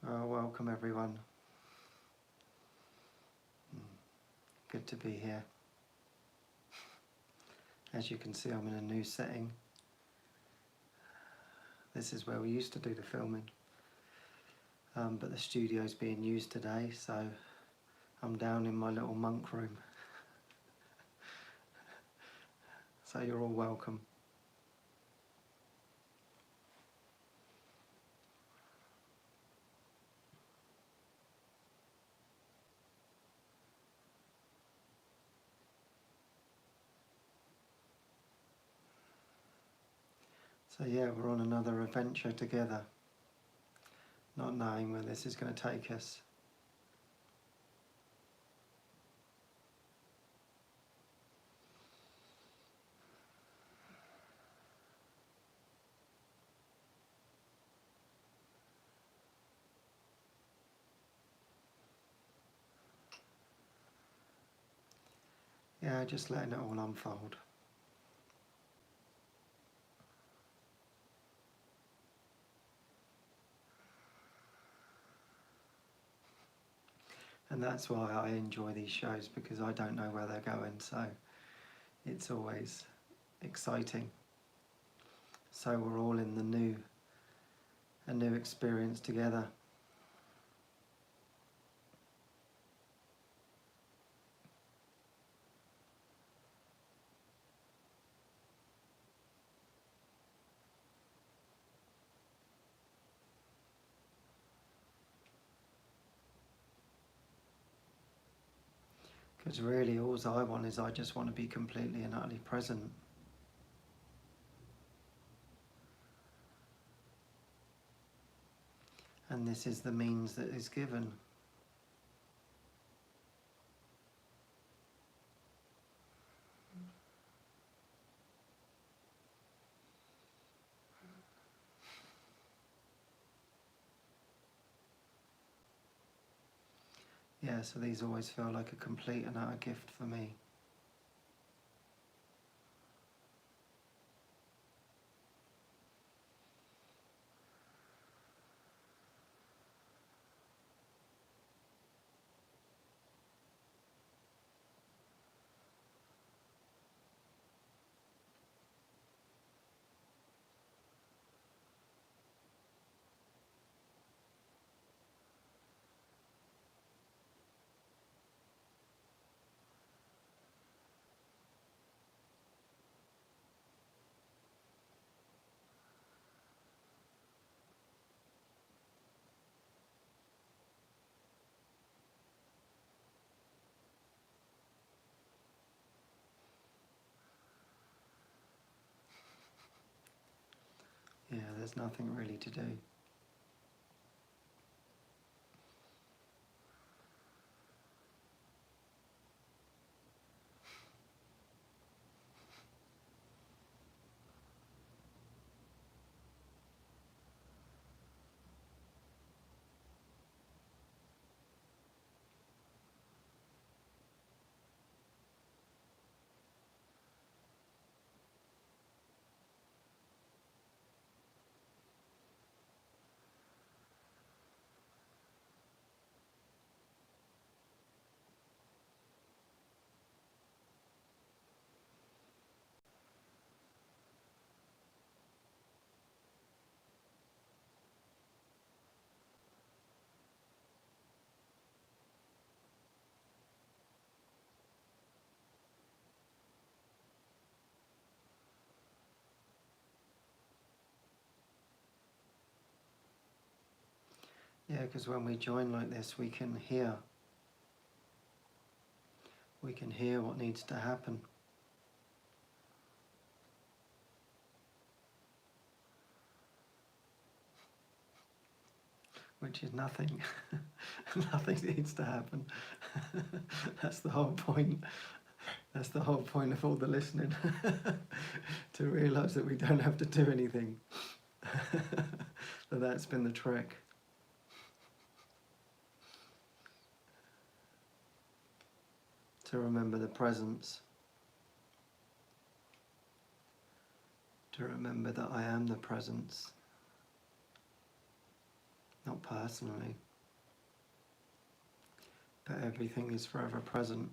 Welcome everyone. Good to be here. As you can see, I'm in a new setting. This is where we used to do the filming, but the studio's being used today, so I'm down in my little monk room. So you're all welcome. So yeah, we're on another adventure together, not knowing where this is going to take us. Yeah, just letting it all unfold. And that's why I enjoy these shows, because I don't know where they're going, so it's always exciting. So we're all in a new experience together. Because really all I want is I just want to be completely and utterly present. And this is the means that is given. Yeah, so these always feel like a complete and utter gift for me. Yeah, there's nothing really to do. Yeah, because when we join like this, we can hear. We can hear what needs to happen. Which is nothing. Nothing needs to happen. That's the whole point. That's the whole point of all the listening. To realise that we don't have to do anything. So that's been the trick. To remember the presence. To remember that I am the presence. not personally, but everything is forever present.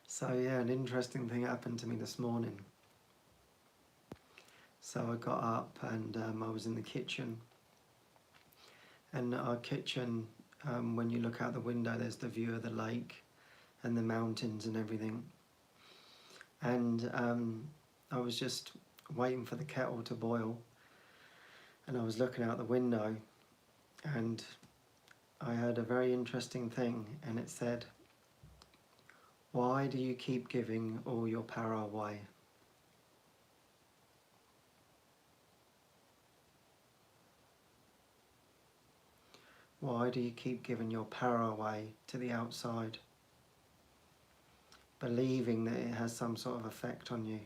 So yeah, an interesting thing happened to me this morning. So I got up and I was in the kitchen. And our kitchen, when you look out the window, there's the view of the lake and the mountains and everything. And I was just waiting for the kettle to boil. And I was looking out the window and I heard a very interesting thing. And it said, "Why do you keep giving all your power away?" Why do you keep giving your power away to the outside, believing that it has some sort of effect on you?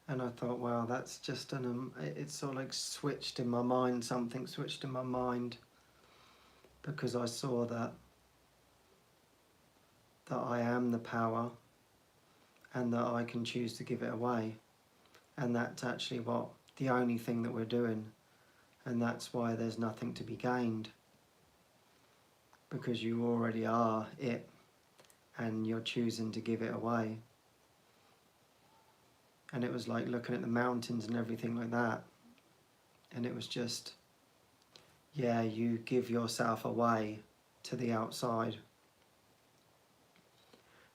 And I thought, wow, that's just it's sort of like switched in my mind, something switched in my mind, because I saw that I am the power and that I can choose to give it away. And that's actually the only thing that we're doing. And that's why there's nothing to be gained, because you already are it and you're choosing to give it away. And it was like looking at the mountains and everything like that. And it was just, yeah, you give yourself away to the outside.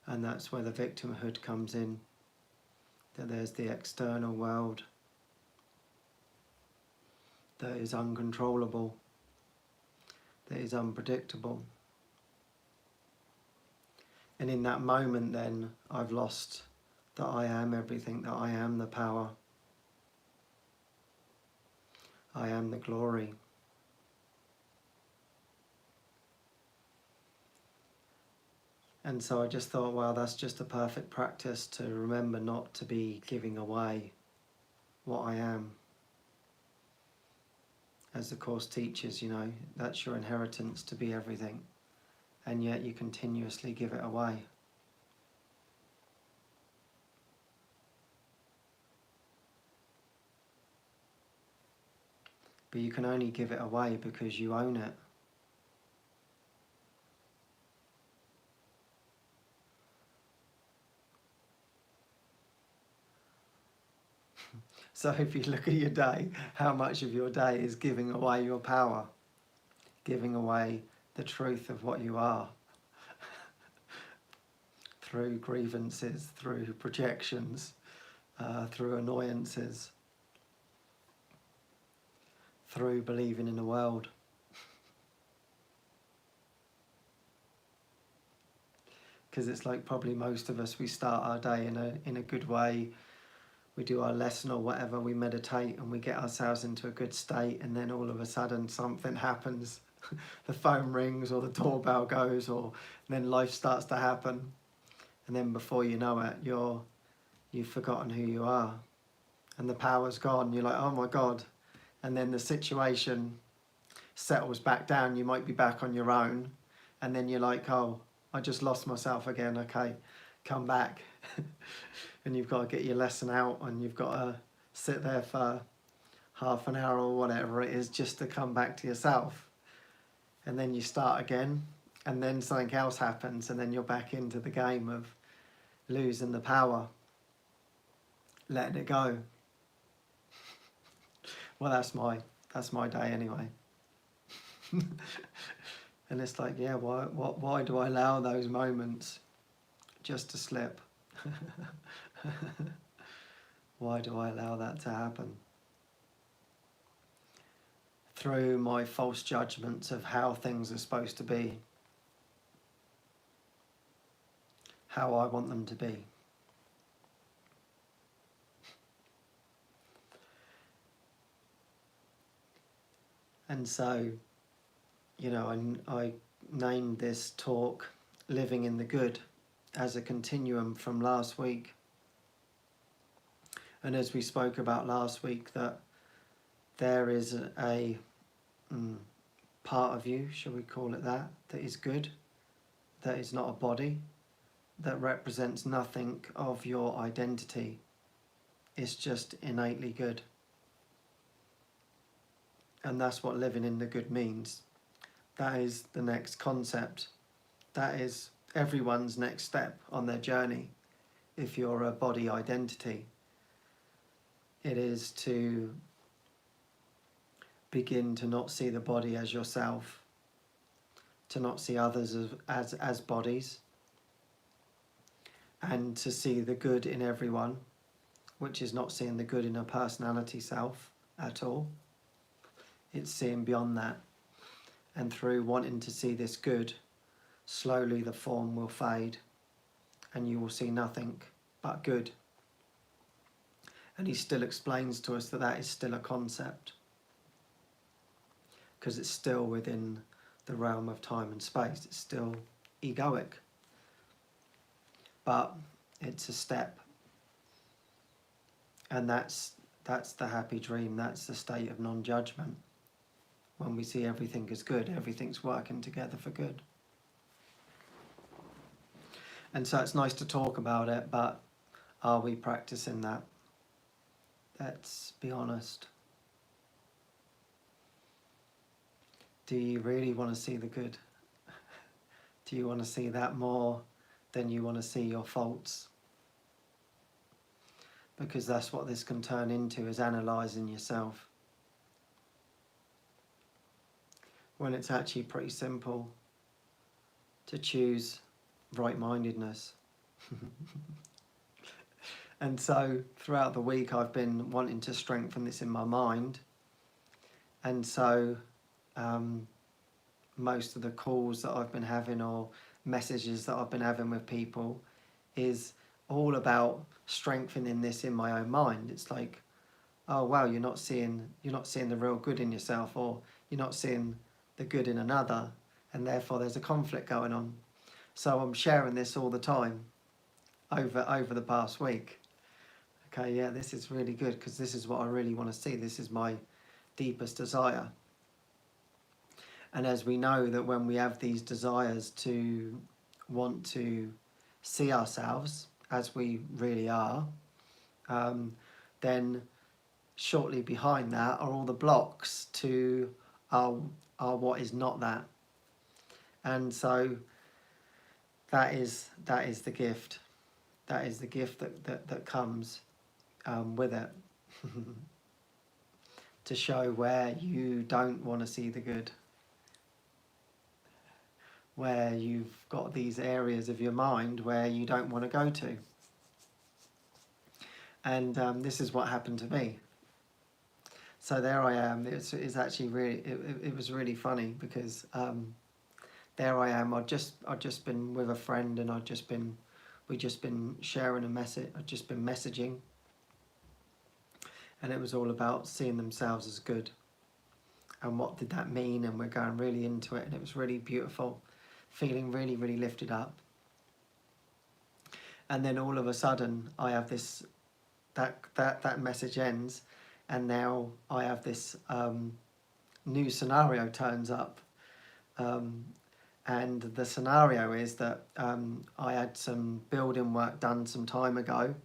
And that's where the victimhood comes in. That there's the external world that is uncontrollable, that is unpredictable. And in that moment then, I've lost that I am everything, that I am the power. I am the glory. And so I just thought, wow, that's just a perfect practice to remember not to be giving away what I am. As the Course teaches, you know, that's your inheritance, to be everything. And yet you continuously give it away. But you can only give it away because you own it. So if you look at your day, how much of your day is giving away your power, giving away the truth of what you are, through grievances, through projections, through annoyances, through believing in the world. Because it's like probably most of us, we start our day in a good way. We do our lesson or whatever, we meditate and we get ourselves into a good state, and then all of a sudden something happens. The phone rings or the doorbell goes, or then life starts to happen. And then before you know it, you've forgotten who you are. And the power's gone. You're like, oh my God. And then the situation settles back down. You might be back on your own. And then you're like, oh, I just lost myself again. Okay, come back. And you've got to get your lesson out and you've got to sit there for half an hour or whatever it is just to come back to yourself. And then you start again and then something else happens and then you're back into the game of losing the power, letting it go. Well, that's my day anyway. And it's like, yeah, why do I allow those moments just to slip? Why do I allow that to happen? Through my false judgments of how things are supposed to be, how I want them to be. And so, you know, I named this talk Living in the Good as a continuum from last week. And as we spoke about last week, that there is a part of you, shall we call it that, that is good, that is not a body, that represents nothing of your identity. It's just innately good. And that's what living in the good means. That is the next concept. That is everyone's next step on their journey. If you're a body identity, it is to begin to not see the body as yourself, to not see others as bodies, and to see the good in everyone, which is not seeing the good in a personality self at all. It's seeing beyond that. And through wanting to see this good, slowly the form will fade and you will see nothing but good. And he still explains to us that that is still a concept, because it's still within the realm of time and space. It's still egoic, but it's a step. And that's the happy dream. That's the state of non-judgment. When we see everything as good, everything's working together for good. And so it's nice to talk about it, but are we practicing that? Let's be honest. Do you really want to see the good? Do you want to see that more than you want to see your faults? Because that's what this can turn into, is analysing yourself. When it's actually pretty simple to choose right-mindedness. And so throughout the week I've been wanting to strengthen this in my mind. And so most of the calls that I've been having or messages that I've been having with people is all about strengthening this in my own mind. It's like, oh wow, you're not seeing the real good in yourself, or you're not seeing the good in another, and therefore there's a conflict going on. So I'm sharing this all the time over the past week. Okay, yeah, this is really good, because this is what I really want to see. This is my deepest desire. And as we know that when we have these desires to want to see ourselves as we really are, then shortly behind that are all the blocks to our what is not that. And so that is the gift. That is the gift that comes with it. To show where you don't want to see the good, where you've got these areas of your mind where you don't want to go to. And this is what happened to me. So there I am. It's actually really, it was really funny, because there I am. I'd just been with a friend, and we'd just been sharing a message. I'd just been messaging, and it was all about seeing themselves as good, and what did that mean. And we're going really into it, and it was really beautiful, feeling really, really lifted up. And then all of a sudden, I have this that message ends. And now I have this new scenario turns up. And the scenario is that I had some building work done some time ago.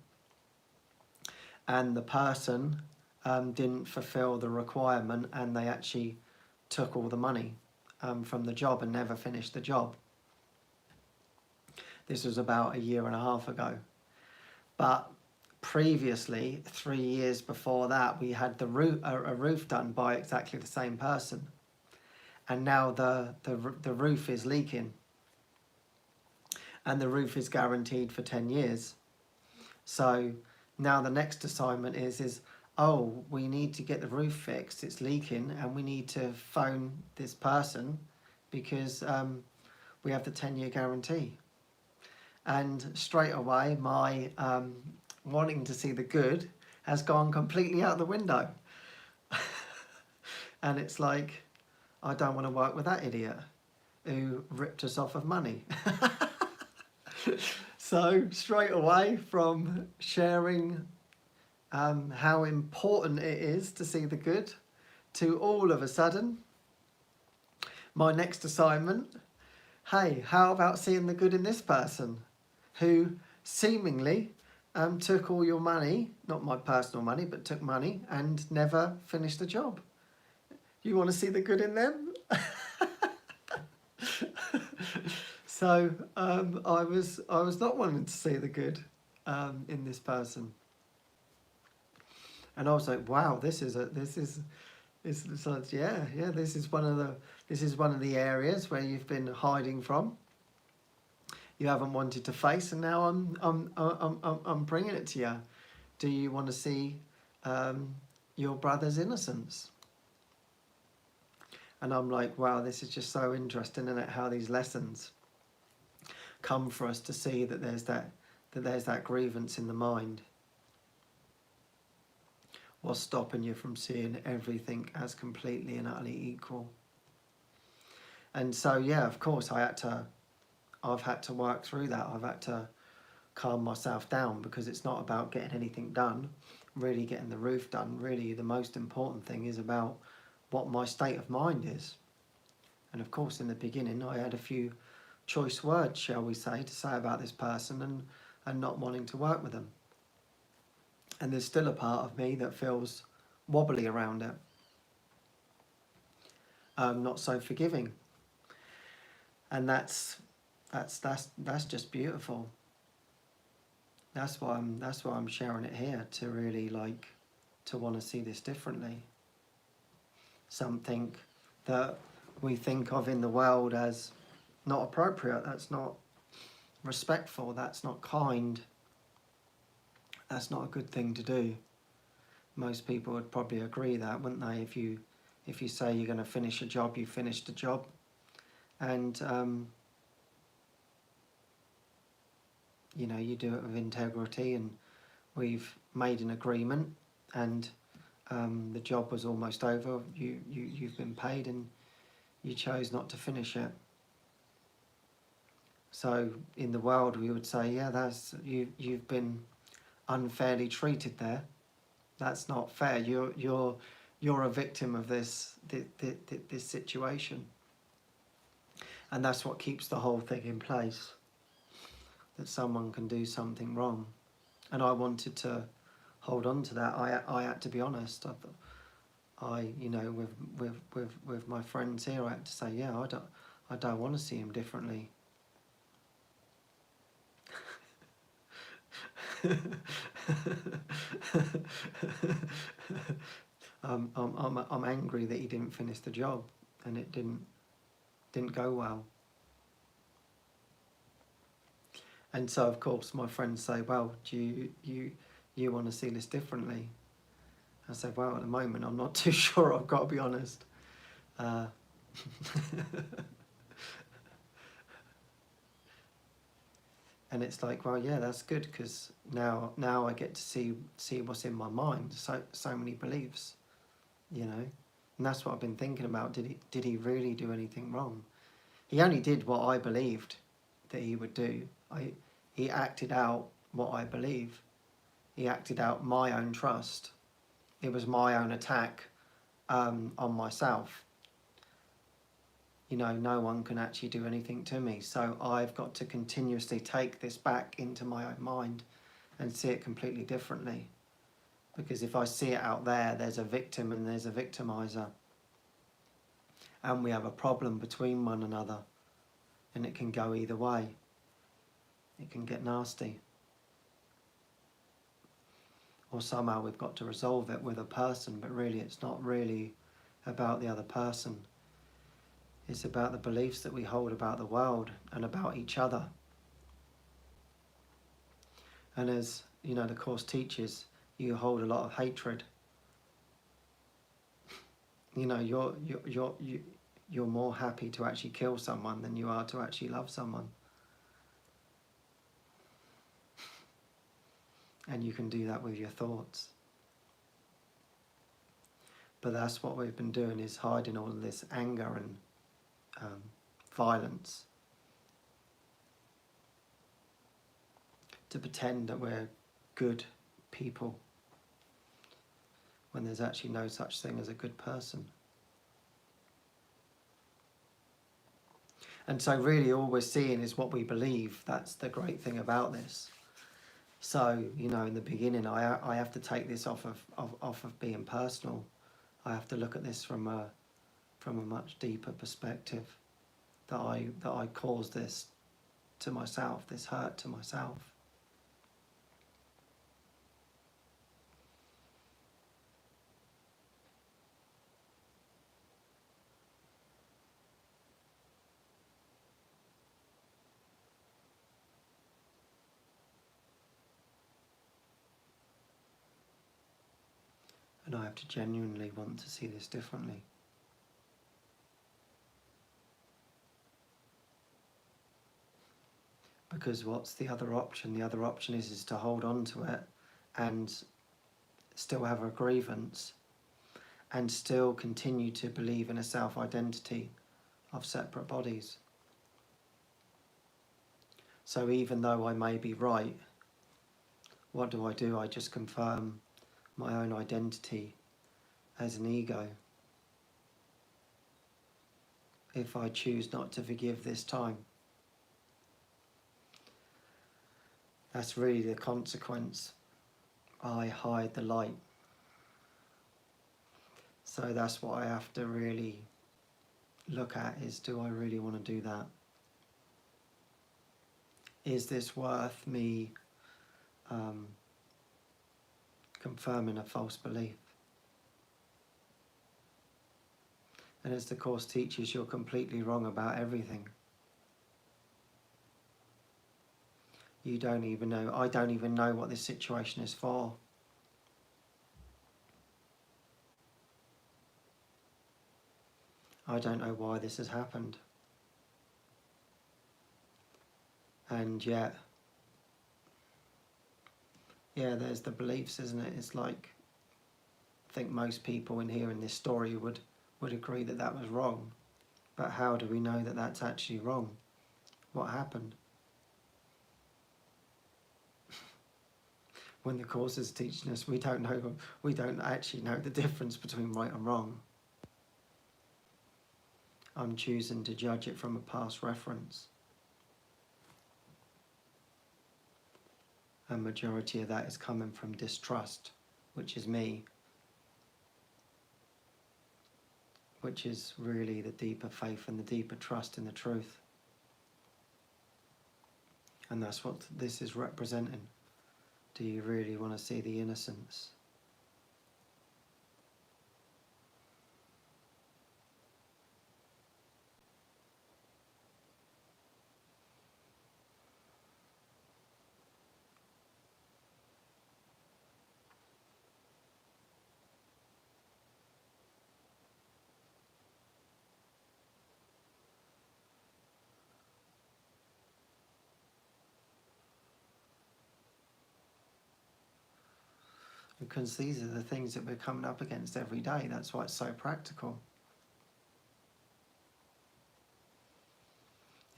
And the person didn't fulfill the requirement, and they actually took all the money from the job and never finished the job. This was about 1.5 years ago. But previously, 3 years before that, we had a roof done by exactly the same person, and now the roof is leaking, and the roof is guaranteed for 10 years. So now the next assignment is oh, we need to get the roof fixed, it's leaking, and we need to phone this person, because we have the 10-year guarantee. And straight away my wanting to see the good has gone completely out the window. And it's like, I don't want to work with that idiot who ripped us off of money. So straight away from sharing how important it is to see the good, to all of a sudden, my next assignment, hey, how about seeing the good in this person who seemingly took all your money, not my personal money, but took money and never finished the job. You want to see the good in them? So I was not wanting to see the good in this person, and I was like, wow, this is yeah, this is one of the areas where you've been hiding from. You haven't wanted to face, and now I'm bringing it to you. Do you want to see your brother's innocence? And I'm like, wow, this is just so interesting, isn't it? How these lessons come for us to see that there's that grievance in the mind. What's stopping you from seeing everything as completely and utterly equal? And so, yeah, of course, I've had to work through that. I've had to calm myself down, because it's not about getting anything done, really getting the roof done. Really, the most important thing is about what my state of mind is. And of course, in the beginning, I had a few choice words, shall we say, to say about this person and not wanting to work with them. And there's still a part of me that feels wobbly around it. Not so forgiving. And that's just beautiful. That's why I'm sharing it here, to really to want to see this differently. Something that we think of in the world as not appropriate, that's not respectful, that's not kind, that's not a good thing to do. Most people would probably agree that, wouldn't they? If you say you're going to finish a job, you finished a job. And you do it with integrity, and we've made an agreement, and the job was almost over. You've been paid, and you chose not to finish it. So in the world, we would say, yeah, you've been unfairly treated there. That's not fair. You're a victim of this situation, and that's what keeps the whole thing in place. That someone can do something wrong, and I wanted to hold on to that. I had to be honest. With my friends here, I had to say, yeah, I don't want to see him differently. I'm angry that he didn't finish the job, and it didn't go well. And so, of course, my friends say, well, do you want to see this differently? I said, well, at the moment, I'm not too sure, I've got to be honest. And it's like, well, yeah, that's good, because now I get to see what's in my mind. So many beliefs, and that's what I've been thinking about. Did he really do anything wrong? He only did what I believed that he would do. He acted out what I believe. He acted out my own trust. It was my own attack on myself. No one can actually do anything to me. So I've got to continuously take this back into my own mind and see it completely differently. Because if I see it out there, there's a victim and there's a victimizer. And we have a problem between one another. And it can go either way. It can get nasty. Or somehow we've got to resolve it with a person, but really it's not really about the other person. It's about the beliefs that we hold about the world and about each other. And as the Course teaches, you hold a lot of hatred. You're more happy to actually kill someone than you are to actually love someone. And you can do that with your thoughts. But that's what we've been doing, is hiding all of this anger and violence to pretend that we're good people when there's actually no such thing as a good person. And so really all we're seeing is what we believe. That's the great thing about this. So, you know, in the beginning, I have to take this off of being personal. I have to look at this from a much deeper perspective, that I caused this to myself, this hurt to myself. And I have to genuinely want to see this differently. Because what's the other option? The other option is to hold on to it and still have a grievance and still continue to believe in a self-identity of separate bodies. So even though I may be right, what do? I just confirm my own identity as an ego. If I choose not to forgive this time, that's really the consequence. I hide the light. So that's what I have to really look at, is, do I really want to do that? Is this worth me confirming a false belief? And as the Course teaches, you're completely wrong about everything. You don't even know, I don't even know what this situation is for. I don't know why this has happened. And yet, yeah, there's the beliefs, isn't it? It's like, I think most people in here in this story would agree that that was wrong. But how do we know that that's actually wrong? What happened? When the Course is teaching us, we don't actually know the difference between right and wrong. I'm choosing to judge it from a past reference. A majority of that is coming from distrust, which is me, which is really the deeper faith and the deeper trust in the truth. And that's what this is representing. Do you really want to see the innocence? Because these are the things that we're coming up against every day. That's why it's so practical.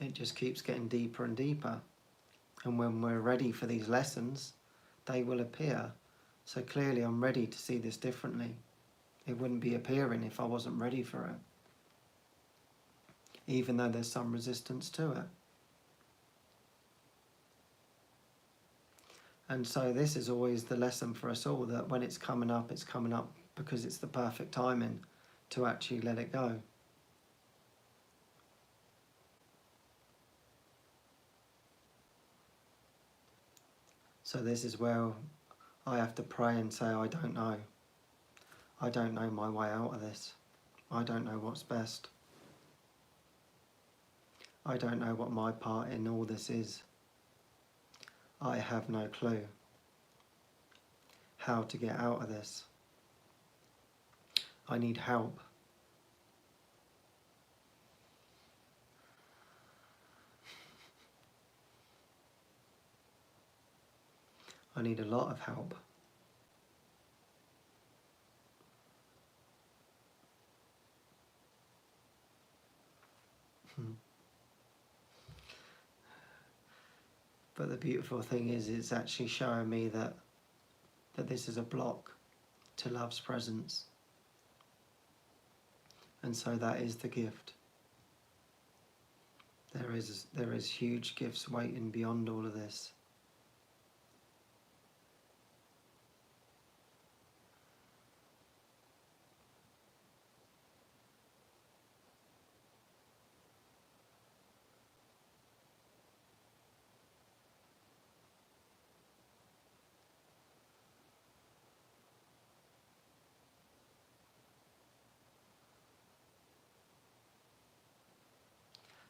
It just keeps getting deeper and deeper. And when we're ready for these lessons, they will appear. So clearly I'm ready to see this differently. It wouldn't be appearing if I wasn't ready for it, even though there's some resistance to it. And so this is always the lesson for us all, that when it's coming up because it's the perfect timing to actually let it go. So this is where I have to pray and say, I don't know. I don't know my way out of this. I don't know what's best. I don't know what my part in all this is. I have no clue how to get out of this. I need help. I need a lot of help. But the beautiful thing is, it's actually showing me that this is a block to love's presence. And so that is the gift. There is huge gifts waiting beyond all of this.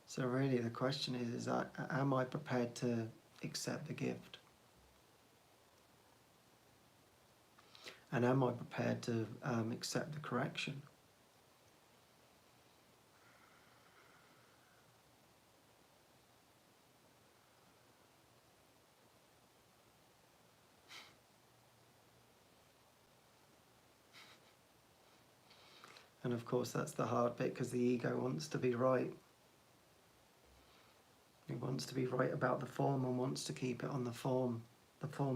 So really the question is am I prepared to accept the gift? And am I prepared to accept the correction? And of course that's the hard bit, because the ego wants to be right. It wants to be right about the form and wants to keep it on the form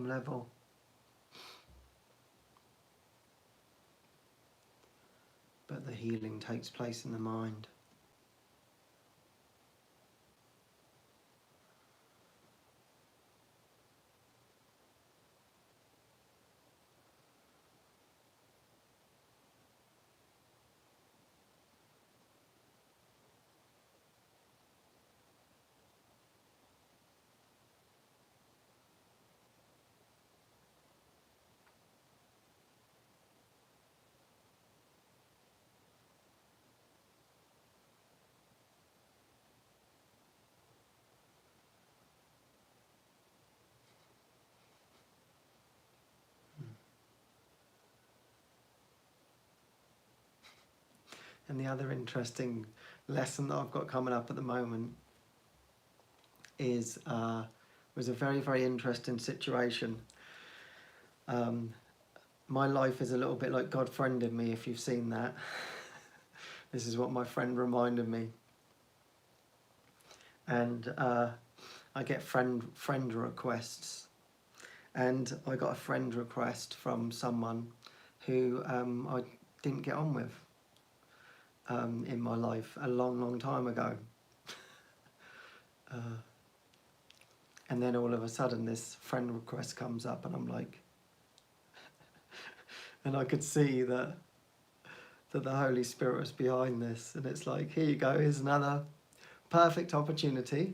level. But the healing takes place in the mind. And the other interesting lesson that I've got coming up at the moment is was a very, very interesting situation. My life is a little bit like God friended me, if you've seen that. This is what my friend reminded me. And I get friend requests. And I got a friend request from someone who I didn't get on with in my life a long, long time ago. And then all of a sudden this friend request comes up and I'm like, and I could see that the Holy Spirit was behind this. And it's like, here you go, here's another perfect opportunity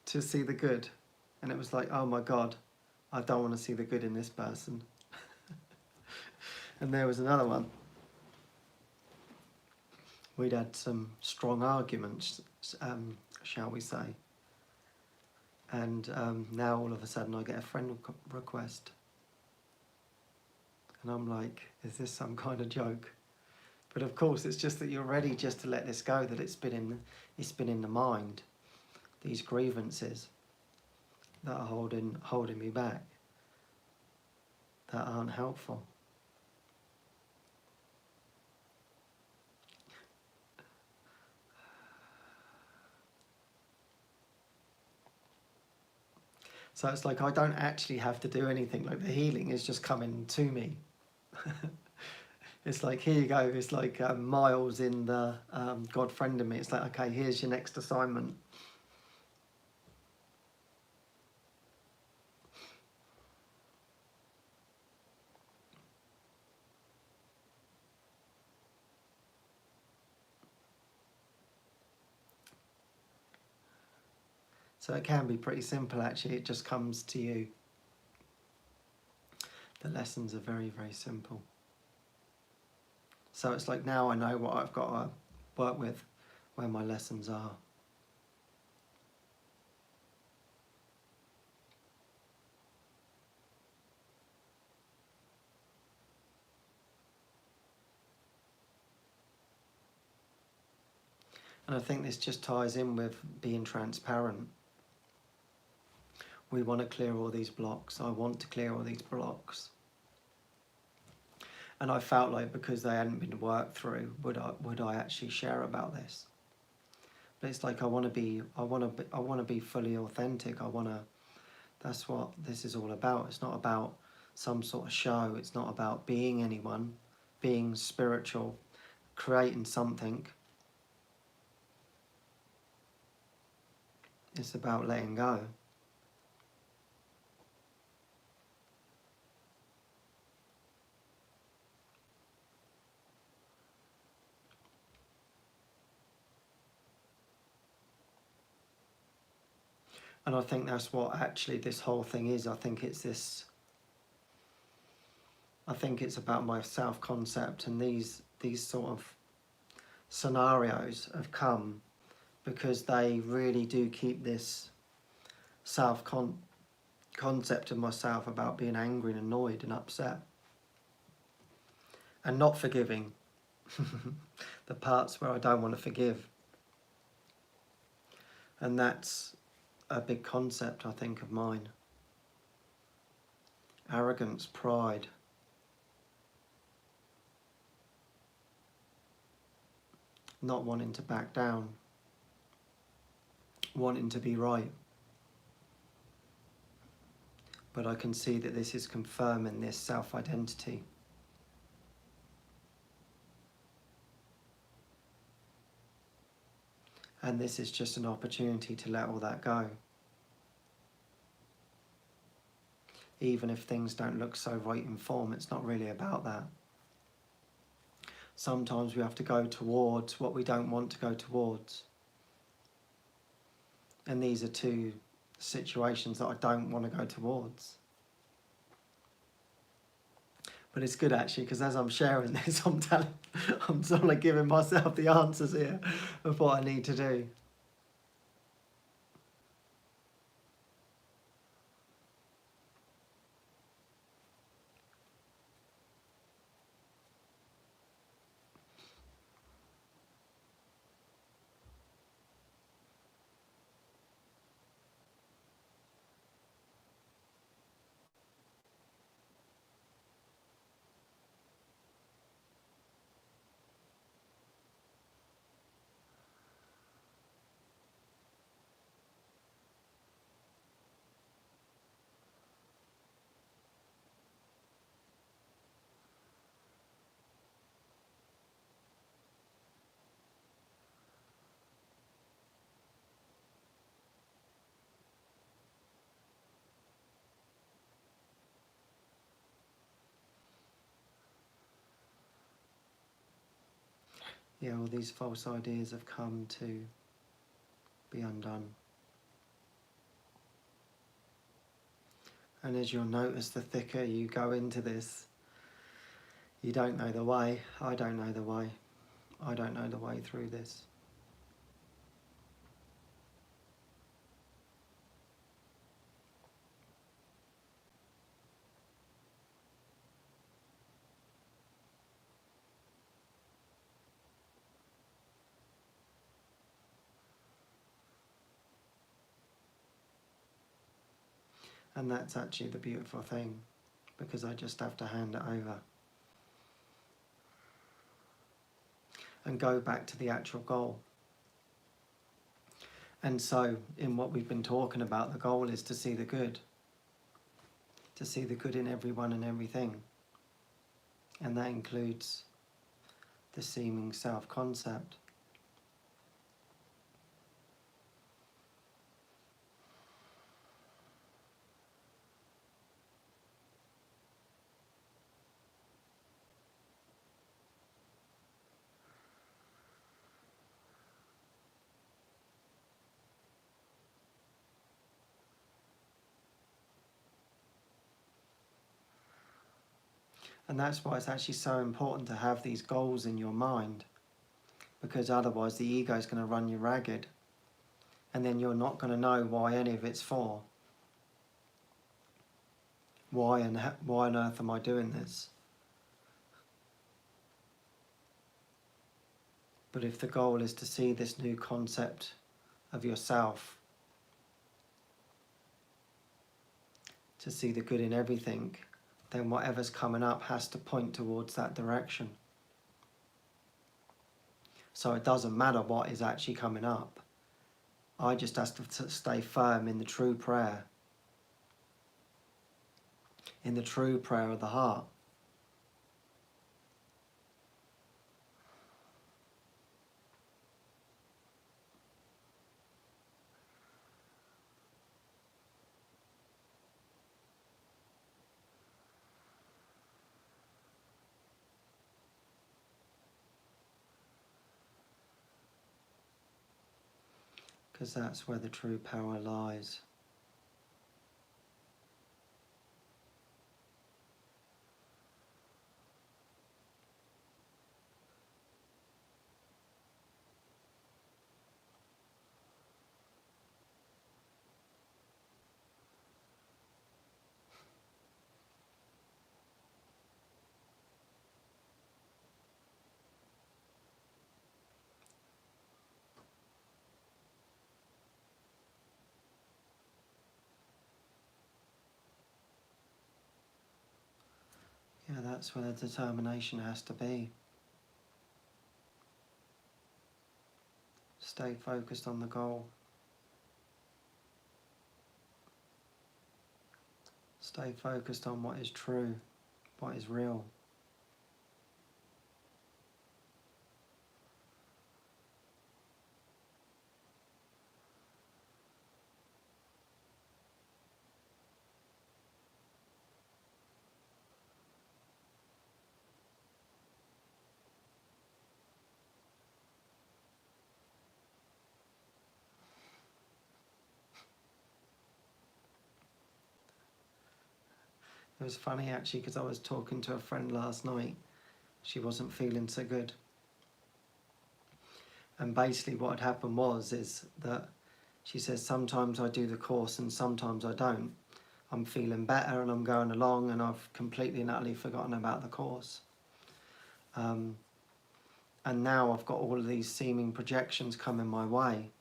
to see the good. And it was like, oh my God, I don't want to see the good in this person. And there was another one. We'd had some strong arguments, shall we say. And now all of a sudden I get a friend request. And I'm like, is this some kind of joke? But of course it's just that you're ready just to let this go, that it's been in the mind, these grievances that are holding me back, that aren't helpful. So it's like I don't actually have to do anything, like the healing is just coming to me. It's like, here you go, it's like Miles in the God friended me. It's like, okay, here's your next assignment. So it can be pretty simple actually, it just comes to you. The lessons are very, very simple. So it's like now I know what I've got to work with, where my lessons are. And I think this just ties in with being transparent. We want to clear all these blocks. I want to clear all these blocks. And I felt like because they hadn't been worked through, would I actually share about this? But it's like I want to be fully authentic. That's what this is all about. It's not about some sort of show. It's not about being anyone, being spiritual, creating something. It's about letting go. And I think that's what actually this whole thing is. I think it's about my self-concept, and these sort of scenarios have come because they really do keep this concept of myself about being angry and annoyed and upset and not forgiving. The parts where I don't want to forgive. And that's a big concept, I think, of mine. Arrogance, pride. Not wanting to back down. Wanting to be right. But I can see that this is confirming this self-identity. And this is just an opportunity to let all that go. Even if things don't look so right in form, it's not really about that. Sometimes we have to go towards what we don't want to go towards. And these are two situations that I don't want to go towards. But it's good actually, because as I'm sharing this, I'm sort of giving myself the answers here of what I need to do. Yeah, all these false ideas have come to be undone. And as you'll notice, the thicker you go into this, you don't know the way. I don't know the way. I don't know the way through this. And that's actually the beautiful thing, because I just have to hand it over. And go back to the actual goal. And so, in what we've been talking about, the goal is to see the good. To see the good in everyone and everything. And that includes the seeming self-concept. And that's why it's actually so important to have these goals in your mind, because otherwise the ego is going to run you ragged, and then you're not going to know why any of it's for. Why on earth am I doing this? But if the goal is to see this new concept of yourself, to see the good in everything, then whatever's coming up has to point towards that direction. So it doesn't matter what is actually coming up, I just have to stay firm in the true prayer, in the true prayer of the heart. Because that's where the true power lies. Yeah, that's where the determination has to be. Stay focused on the goal. Stay focused on what is true, what is real. It was funny actually because I was talking to a friend last night. She wasn't feeling so good. And basically what had happened is that she says, sometimes I do the course and sometimes I don't. I'm feeling better and I'm going along and I've completely and utterly forgotten about the course. And now I've got all of these seeming projections coming my way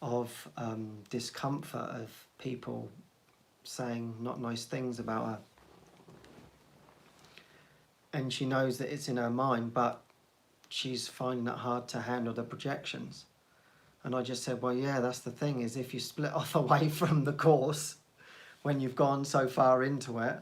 of discomfort, of people saying not nice things about her. And she knows that it's in her mind, but she's finding it hard to handle the projections. And I just said, well, yeah, that's the thing, is if you split off away from the course when you've gone so far into it,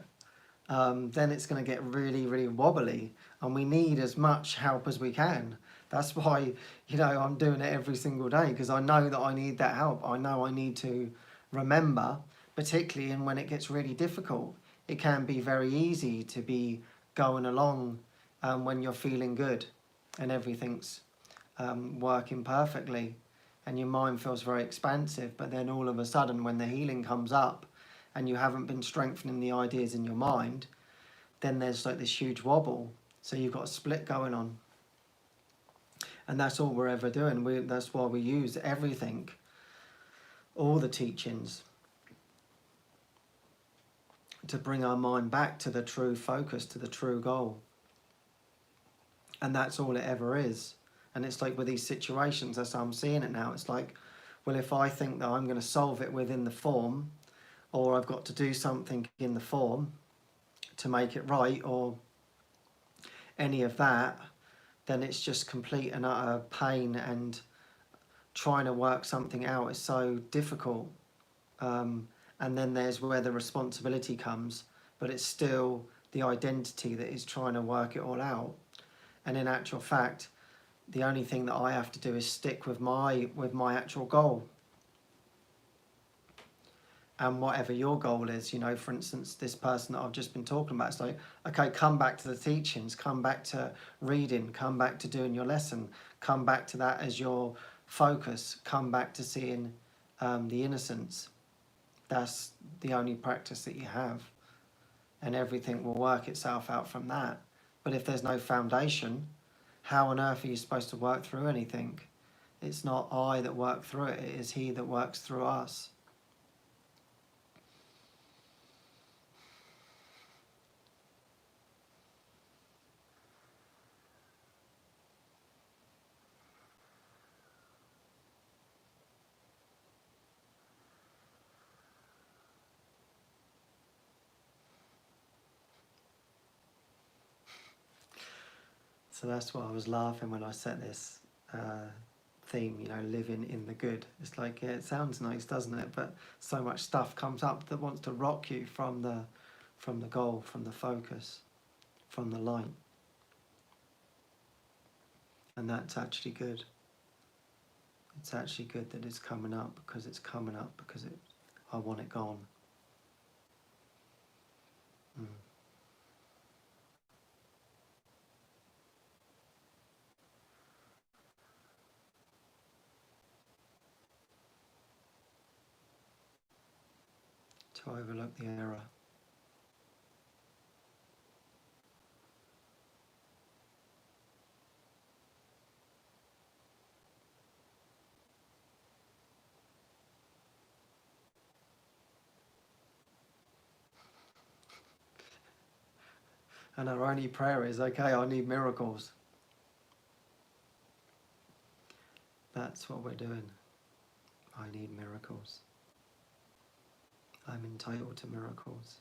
then it's going to get really, really wobbly. And we need as much help as we can. That's why, I'm doing it every single day, because I know that I need that help. I know I need to remember, particularly when it gets really difficult. It can be very easy to be going along when you're feeling good and everything's working perfectly and your mind feels very expansive, but then all of a sudden when the healing comes up and you haven't been strengthening the ideas in your mind, then there's like this huge wobble. So you've got a split going on. And that's all we're ever doing. That's why we use everything, all the teachings, to bring our mind back to the true focus, to the true goal. And that's all it ever is. And it's like with these situations, that's how I'm seeing it now. It's like, well, if I think that I'm going to solve it within the form, or I've got to do something in the form to make it right, or any of that, then it's just complete and utter pain, and trying to work something out is so difficult. And then there's where the responsibility comes, but it's still the identity that is trying to work it all out. And in actual fact, the only thing that I have to do is stick with my actual goal. And whatever your goal is, for instance, this person that I've just been talking about, it's like, okay, come back to the teachings, come back to reading, come back to doing your lesson, come back to that as your focus, come back to seeing the innocence. That's the only practice that you have. And everything will work itself out from that. But if there's no foundation, how on earth are you supposed to work through anything? It's not I that work through it, it is He that works through us. So that's why I was laughing when I set this theme, you know, living in the good. It's like, yeah, it sounds nice, doesn't it? But so much stuff comes up that wants to rock you from the goal, from the focus, from the light. And that's actually good. It's actually good that it's coming up because I want it gone. Mm. To overlook the error. And our only prayer is, okay, I need miracles. That's what we're doing. I need miracles. I'm entitled to miracles.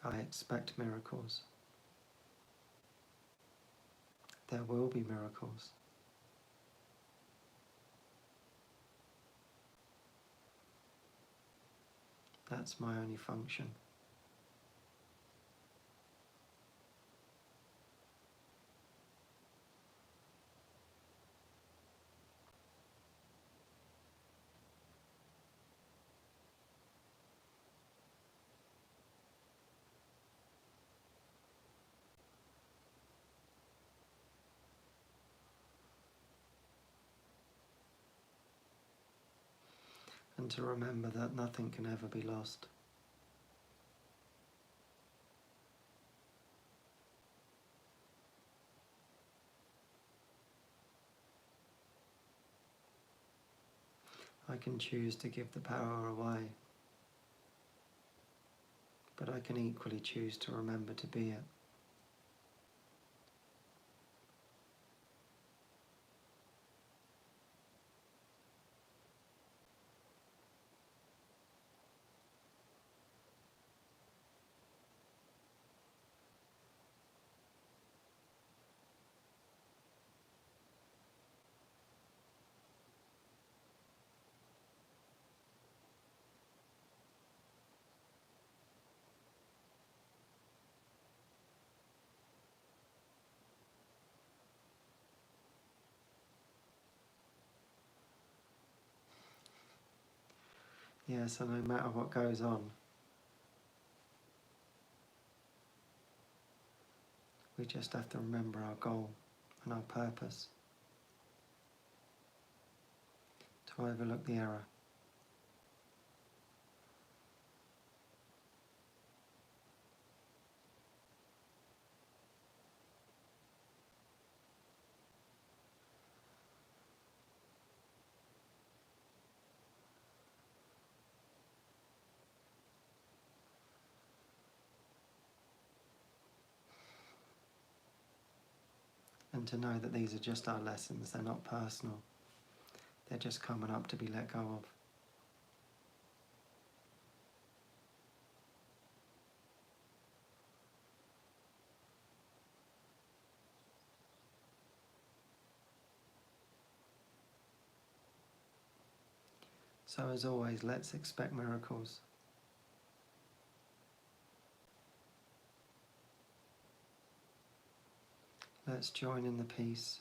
I expect miracles. There will be miracles. That's my only function. And to remember that nothing can ever be lost. I can choose to give the power away, but I can equally choose to remember to be it. Yeah, so no matter what goes on, we just have to remember our goal and our purpose. To overlook the error. And to know that these are just our lessons, they're not personal. They're just coming up to be let go of. So as always, let's expect miracles. Let's join in the peace.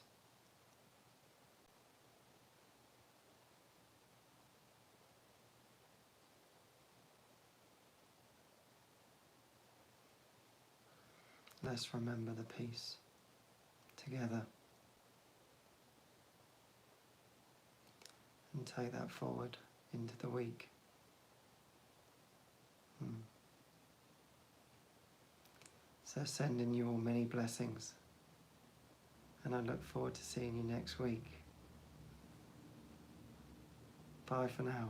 Let's remember the peace together and take that forward into the week. So sending you all many blessings, and I look forward to seeing you next week. Bye for now.